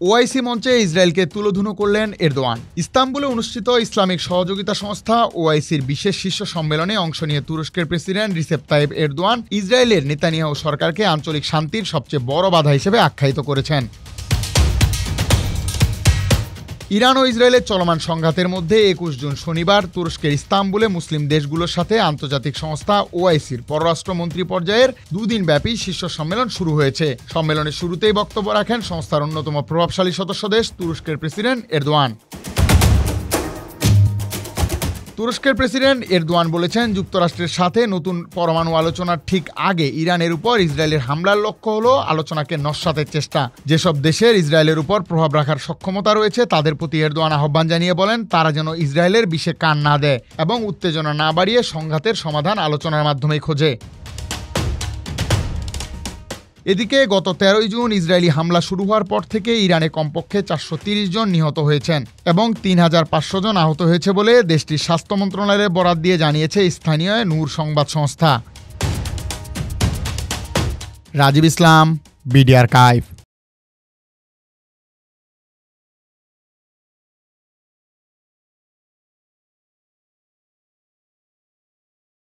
OIC মঞ্চে ইসরায়েলকে তুলোধুনো করলেন এরদোয়ান। ইস্তাম্বুলে অনুষ্ঠিত ইসলামিক সহযোগিতা সংস্থা ওআইসির বিশেষ শীর্ষ সম্মেলনে অংশ নিয়ে তুরস্কের প্রেসিডেন্ট রিসেপ তাইপ এরদোয়ান ইসরায়েলের নেতানিয়াহু সরকারকে আঞ্চলিক শান্তির সবচেয়ে বড় বাধা হিসেবে আখ্যায়িত করেছেন। ইরান ও ইসরায়েলের চলমান সংঘাতের মধ্যে ২১ জুন শনিবার তুরস্কের ইস্তাম্বুলে মুসলিম দেশগুলোর সাথে আন্তর্জাতিক সংস্থা ওআইসির পররাষ্ট্রমন্ত্রী পর্যায়ের দুদিনব্যাপী শীর্ষ সম্মেলন শুরু হয়েছে। সম্মেলনের শুরুতেই বক্তব্য রাখেন সংস্থার অন্যতম প্রভাবশালী সদস্য দেশ তুরস্কের প্রেসিডেন্ট এরদোয়ান। তুরস্কের প্রেসিডেন্ট এরদোয়ান বলেছেন, যুক্তরাষ্ট্রের সাথে নতুন পরমাণু আলোচনার ঠিক আগে ইরানের উপর ইসরায়েলের হামলার লক্ষ্য হল আলোচনাকে নস্যাতের চেষ্টা। যেসব দেশের ইসরায়েলের উপর প্রভাব রাখার সক্ষমতা রয়েছে তাদের প্রতি এরদোয়ান আহ্বান জানিয়ে বলেন, তারা যেন ইসরায়েলের বিষে কান না দেয় এবং উত্তেজনা না বাড়িয়ে সংঘাতের সমাধান আলোচনার মাধ্যমেই খোঁজে। এদিকে গত ১৩ জুন ইসরায়েলি হামলা শুরু হওয়ার পর থেকে ইরানে কমপক্ষে ৪৩০ জন নিহত হয়েছেন এবং ৩৫০০ জন আহত হয়েছে বলে দেশটির স্বাস্থ্য মন্ত্রণালয়ের বরাত দিয়ে জানিয়েছে স্থানীয় নূর সংবাদ সংস্থা। রাজীব ইসলাম, বিডি আর্কাইভ।